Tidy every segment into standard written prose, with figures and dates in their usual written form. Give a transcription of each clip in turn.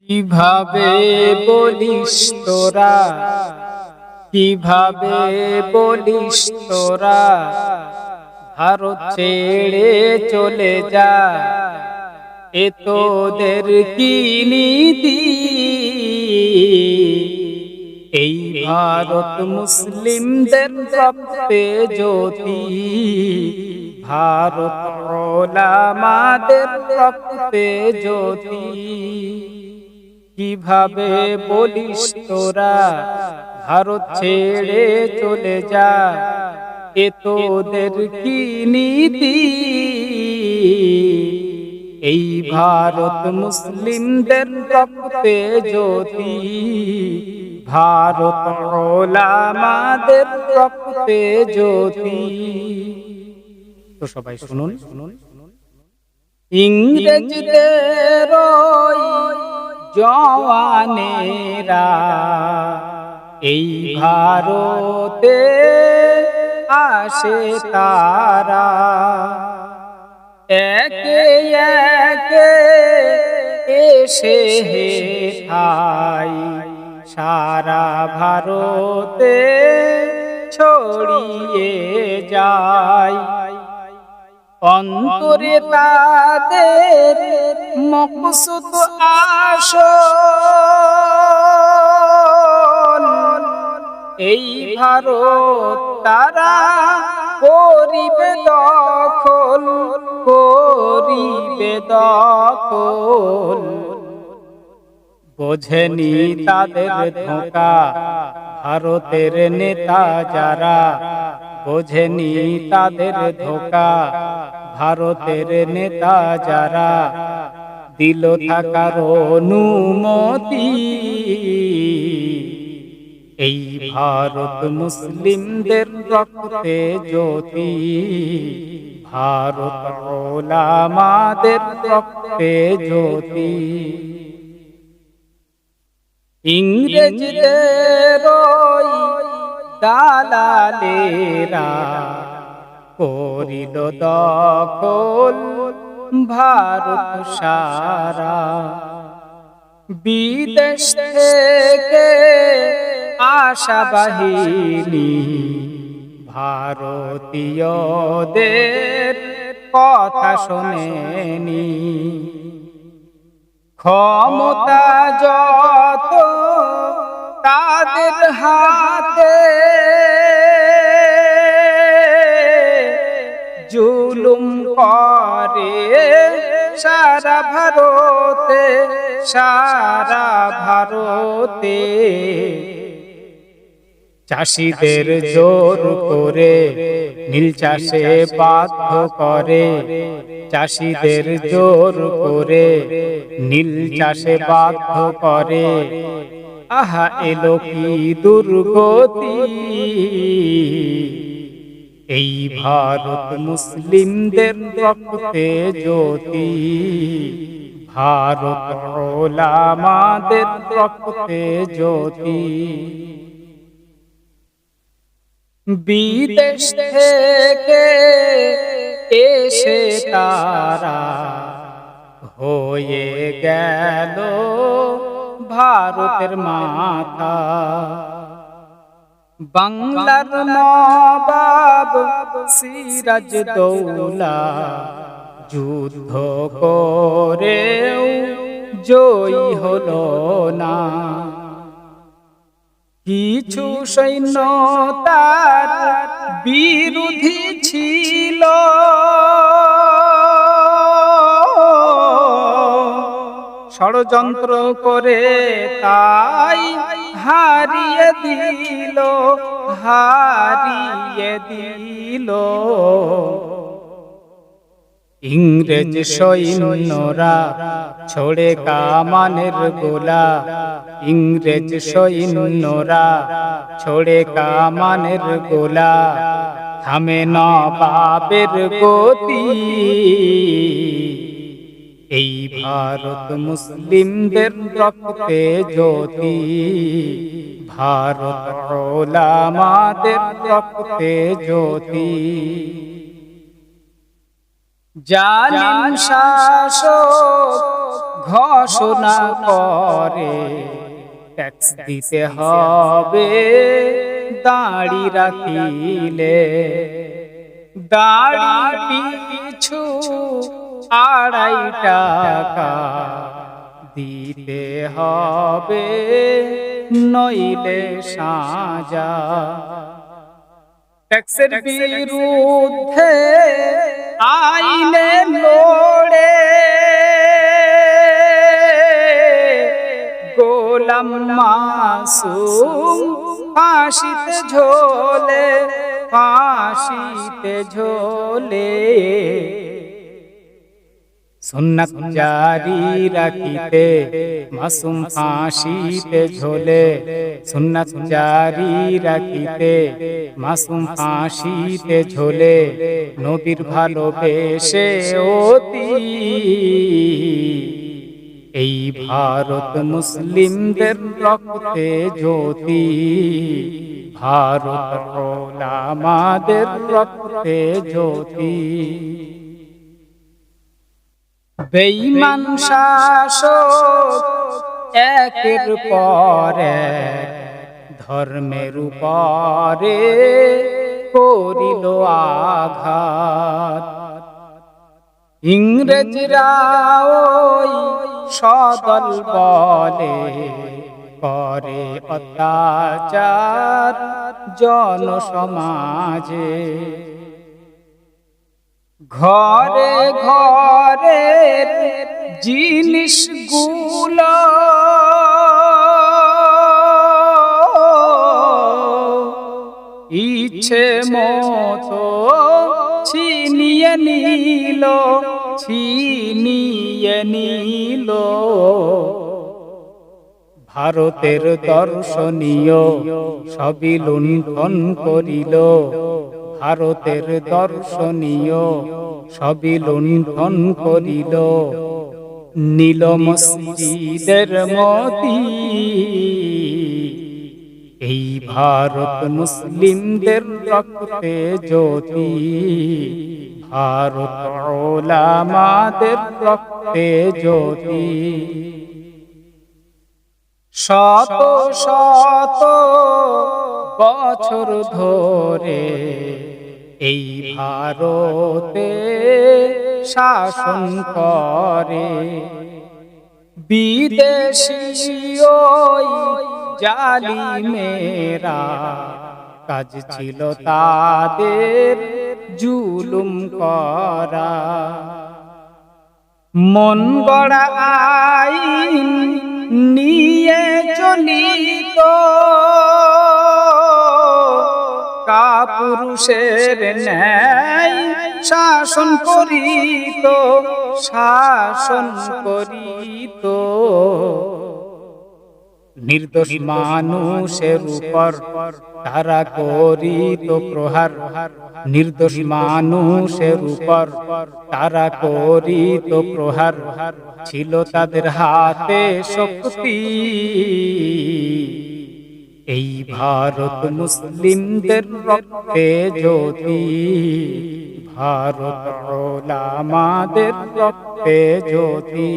কিভাবে বলিস তোরা, কিভাবে বলিস তোরা, ভারত ছেড়ে চলে যা। এ তোদের কি নীতি? এই ভারত মুসলিমদের রক্তে জ্যোতি, ভারত ওলামাদের রক্তে জ্যোতি। কিভাবে বলিস তোরা, ভারত ছেড়ে চলে যা। এ তোদের কি নীতি? এই ভারত মুসলিমদের রক্তে জ্যোতি, ভারত ওলামাদের রক্তে জ্যোতি। তো সবাই শুনুন। ইংরেজদের ওই জওয়ানেরা এই ভারতে আসে তারা, একে একে এসে ঠাই সারা ভারতে ছড়িয়ে যায়। অন্তরে তাদের মকসুদ আসল, এই ভারত তারা করিবে দখল, করিবে দখল। বোঝেনি তাদের ধোঁকা ভারতের নেতা যারা, বোঝেনি তাদের ধোঁকা ভারতের নেতা যারা। দিল থাকার অনুমতি, এই ভারত মুসলিমদের রক্তে জ্যোতি, ভারত ওলামাদের রক্তে জ্যোতি। ইংরেজদের ওই দালালেরা করিল দখল ভারত সারা। বিদেশ থেকে আসা বাহিনী ভারতীয়দের কথা শোনেনি। ক্ষমতা যত তাদের হাতে, জুলুম করে সারা ভারতে, সারা ভারতে। চাষীদের জোর করে নীল চাষে বাধ্য করে, চাষীদের জোর করে নীল চাষে বাধ্য করে। আহা এলো কি দুর্গতি, এই ভারত মুসলিমদের রক্তে জ্যোতি, ভারত ওলামাদের রক্তে জ্যোতি। বিদেশ থেকে এসে তারা হয়ে গেল ভারতের মাথা। বাংলার নবাব সিরাজ দৌলা যুদ্ধ করেও জয়ী হলো না। কিছু সৈন্য তার বিরোধী ছিল, ষড়যন্ত্র করে তাই হারিয়ে দিল, হারিয়ে দিল। ইংরেজ সৈন্যরা ছোড়ে কামানের গোলা, ইংরেজ সৈন্যরা ছোড়ে কামানের গোলা। থামে নবাবের গতি, এই ভারত মুসলিমদের রক্তে জ্যোতি, ভারত ওলামাদের রক্তে জ্যোতি। জালিম শাসক ঘোষণা করে ট্যাক্স দিতে হবে দাড়ি রাখিলে, দাড়ি পিছু 2.5 টাকা দিতে হবে, নইলে সাজা। ট্যাক্সের বিরুদ্ধে আইনে লড়ে গোলাম মাসুম ফাঁসিতে ঝোলে, ফাঁসিতে ঝোলে। সুন্নাত জারি রাখিতে মাসুম ফাঁসিতে ঝোলে, সুন্নাত জারি রাখিতে মাসুম ফাঁসিতে ঝোলে। নবীর ভালোবেসে অতি এই ভারত মুসলিমদের রক্তে জ্যোতি, ভারত ওলামাদের রক্তে জ্যোতি। বেঈমান শাসক একের পর এক ধর্মের উপরে করিল আঘাত। ইংরেজরা ওই সদল বলে করে অত্যাচার জনসমাজে। ঘরে ঘরে জিনিসগুলো ইচ্ছে মতো ছিনিয়ে নিল, ছিনিয়ে নিল। ভারতের দর্শনীয় সবই লুণ্ঠন করিল, ভারতের দর্শনীয় সবই লুণ্ঠন করিল। নীল মসজিদের মতি এই ভারত মুসলিমদের রক্তে জ্যোতি, ভারত ওলামাদের রক্তে জ্যোতি। শত শত বছর ধরে এই ভারতে শাসন করে বিদেশী ওই জালিমেরা। কাজ ছিল তাদের জুলুম করা, মন গড়া আইন নিয়ে চলিত, কাপুরুষের ন্যায় শাসন করিত, শাসন করিত। নির্দোষ মানুষের উপর তারা করিত প্রহার, নির্দোষ মানুষের উপর তারা করিত প্রহার। ছিল তাদের হাতে শক্তি এই ভারত মুসলিমদের রক্তে জ্যোতি, ভারত ওলামাদের রক্তে জ্যোতি।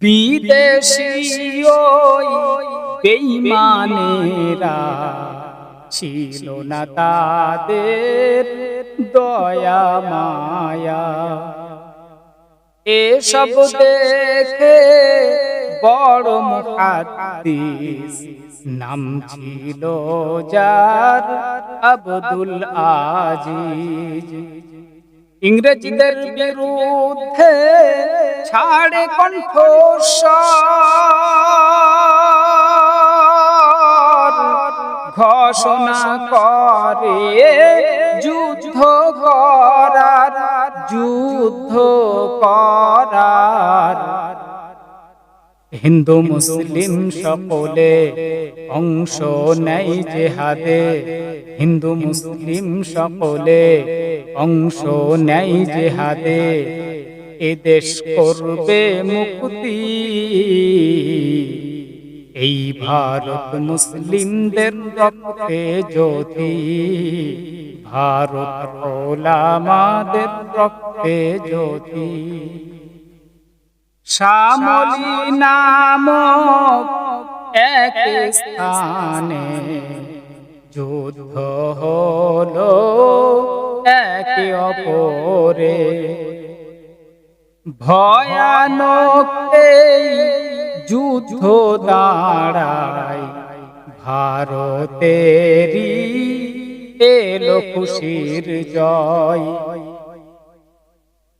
বিদেশী ওই বেঈমানেরা ছিল না তাদের দয়া মায়া। এসব দেখে বড় মুহাদ্দিস নাম ছিল যার আব্দুল আজিজ। ইংরেজদের বিরুদ্ধে ছাড়ে কণ্ঠস্বর, ঘোষণা করে যুদ্ধ করার, যুদ্ধ করার। হিন্দু মুসলিম সকলে অংশ নেয় জিহাদে, হিন্দু মুসলিম সকলে অংশ নেয় জিহাদে। এ দেশ করবে মুক্তি এই ভারত মুসলিমদের রক্তে জ্যোতি, ভারত ওলামাদের রক্তে জ্যোতি। শ্যামলী নামক এক স্থানে যুদ্ধ হলো একে অপরে, ভয়ানক এই যুদ্ধ দাঁড়ায় ভারতেরই এলো খুশির জয়।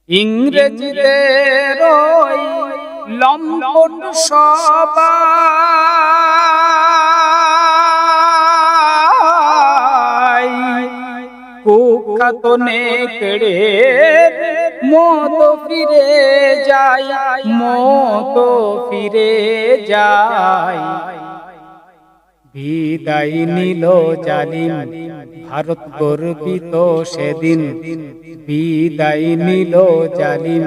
ইংরেজদের ওই লম্পট সবাই কুখ্যাত নেকড়ের মতো ফিরে যায়, মতো ফিরে যায়। বিদায় নিল জালিম ভারত গর্বিত সেদিন, বিদায় নিল জালিম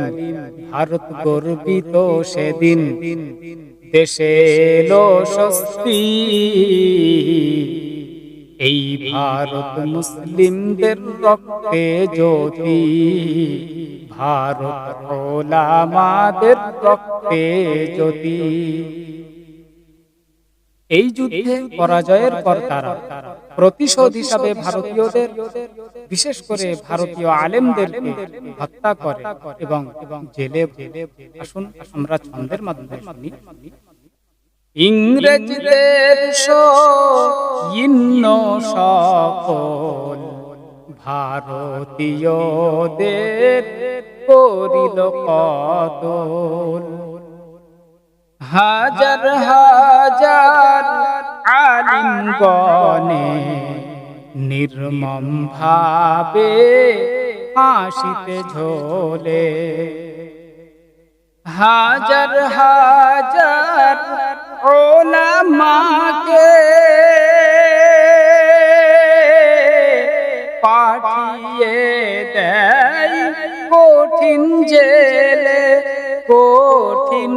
ভারত গর্বিত সেদিন। দেশে এলো স্বস্তি, এই ভারত মুসলিমদের রক্তে জ্যোতি, ভারত ওলামাদের রক্তে জ্যোতি। এই যুদ্ধে পরাজয়ের পর তারা প্রতিশোধ হিসাবে ভারতীয়দের, বিশেষ করে ভারতীয় আলেমদেরকে হত্যা করে এবং জেলে। আসুন আমরা ছন্দের মাধ্যমে শুনি। ইংরেজদের সৈন্য সকল ভারতীয়দের করিল কতল, হাজার হাজার আলিমগণে নির্মম ভাবে ফাঁসিতে ঝোলে, হাজার হাজার ওলামাকে পাঠিয়ে দেয় কঠিন জেলে, কঠিন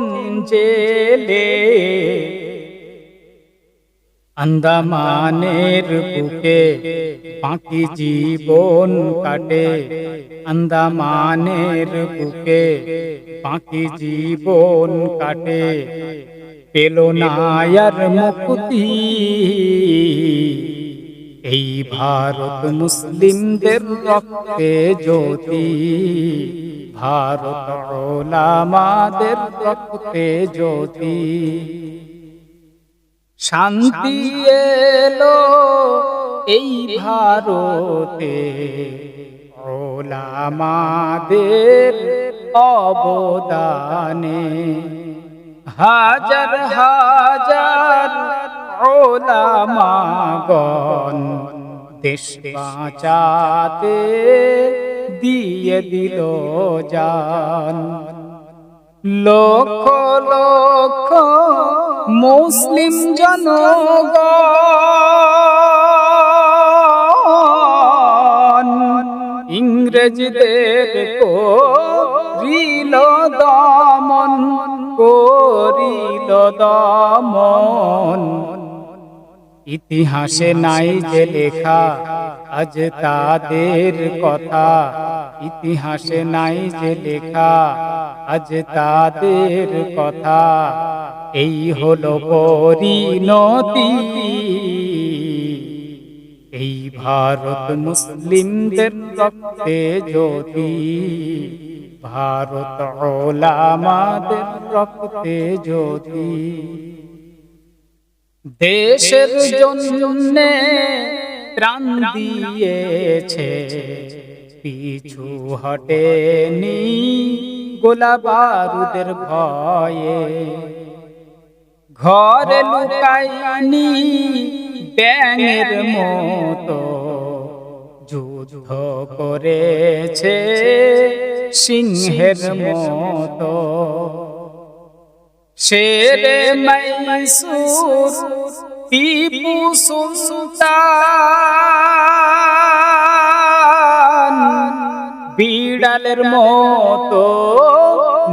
জেলে। আন্দামানের বুকে বাকি জীবন কাটে, আন্দামানের বুকে বাকি জীবন কাটে, পেল না আর মুক্তি এই ভারত মুসলিমদের রক্তে জ্যোতি, ভারত ওলামাদের রক্তে জ্যোতি। শান্তি এলো এই ভারতে ওলামাদের অবদানে, হাজার হাজার ওলামাগণ দেশ বাঁচাতে দিয়ে দিল জান। লক্ষ লক্ষ মুসলিম জনগণ ইংরেজদের করিল দমন, করিল দমন। ইতিহাসে নাই যে লেখা আজ তাদের কথা, ইতিহাসে নাই যে লেখা আজ তাদের কথা। এই হলো পরিণতি এই ভারত মুসলিমদের রক্তে জ্যোতি, ভারত ওলামাদের রক্তে জ্যোতি। দেশের জন্যে প্রাণ দিয়েছে, পিছু হটেনি গোলা বারুদের ভয়ে, ঘরে লুকায়নি ব্যাঙের মতো, যুদ্ধ করেছে সিংহের মতো। শেরে মাইসুর টিপু সুলতান বিড়ালের মতো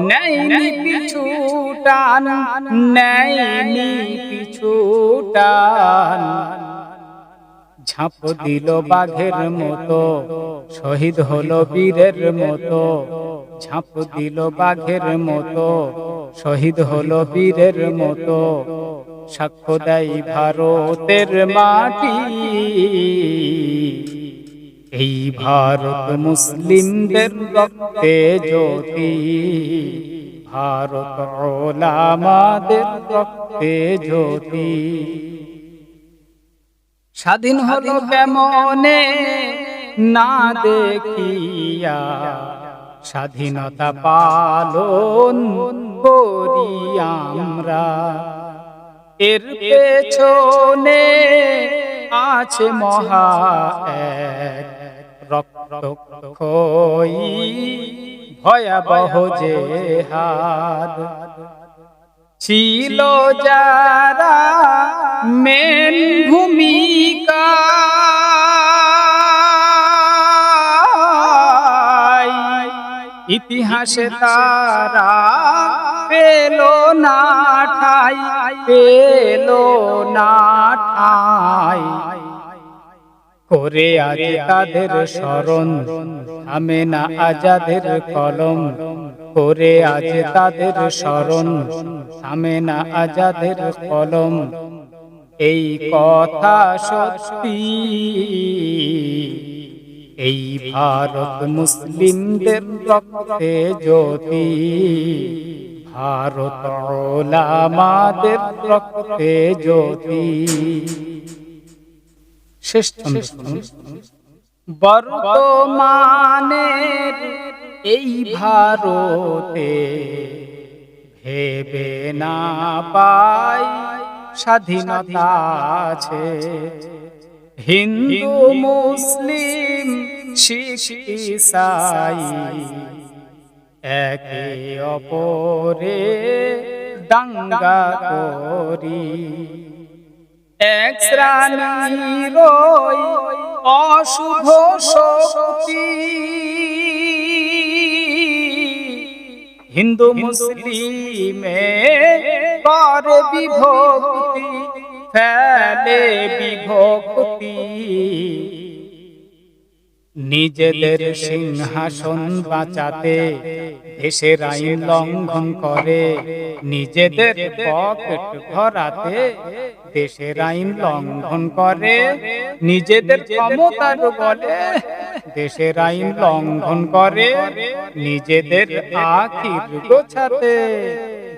নেয়নি পিছু টান, নেয়নি পিছু টান। ঝাঁপ দিল বাঘের মতো, শহীদ হলো বীরের মতো। ঝাঁপ দিল বাঘের মতো, শহীদ হলো বীরের মতো। সাক্ষ্য দেয় ভারতের মাটি, এই ভারত মুসলিমদের রক্তে জ্যোতি। ভারত ওলামাদের রক্তে জ্যোতি। স্বাধীন হলো কেমনে না দেখিয়া, স্বাধীনতা পালন করি আমরা। এর পেছনে আছে মহা এক রক্তক্ষয়ী ভয়াবহ জেহাদ। ছিল যারা মেন ভূমিকা, ইতিহাসে তারা পেল না ঠাই, পেল না ঠাই। করে আজ তাদের স্মরণ, থামে না আজাদের কলম। করে আজ তাদের স্মরণ, থামে না আজাদের কলম। এই কথা সত্যি, এই ভারত মুসলিমদের রক্তে জ্যোতি। ভারত ওলামাদের রক্তে জ্যোতি। শেষ ছন্দ শুনুন। বর্তমানের এই ভারতে ভেবে না পাই স্বাধীনতা আছে। হিন্দু মুসলিম শিখ ঈসাই একে অপরে দাঙ্গা করি। এক শ্রেণীর অশুভ শক্তি হিন্দু মুসলিমে করে বিভক্তি, ফেলে বিভক্তি। নিজেদের সিংহাসন বাঁচাতে দেশের আইন লঙ্ঘন করে, নিজেদের পকেট ভরাতে দেশের আইন লঙ্ঘন করে। নিজেদের ক্ষমতার বলে দেশের আইন লঙ্ঘন করে, নিজেদের আখির গোছাতে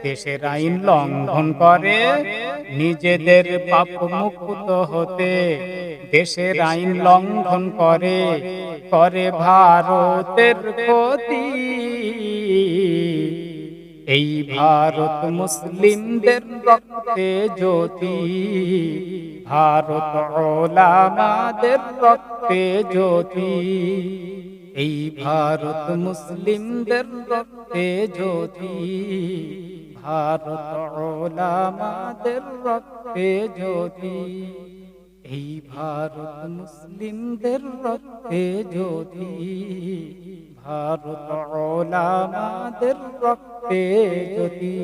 দেশের আইন লঙ্ঘন করে। নিজেদের পাপ মুক্ত হতে দেশের আইন লঙ্ঘন করে, করে ভারতের ক্ষতি। এই ভারত মুসলিমদের রক্তে জ্যোতি। ভারত ওলামাদের রক্তে জ্যোতি। এই ভারত মুসলিমদের রক্তে জ্যোতি। ভারত ওলামাদের রক্তে জ্যোতি। এই ভারত মুসলিমদের রক্তে জ্যোতি। ভারত ওলামাদের রক্তে জ্যোতি।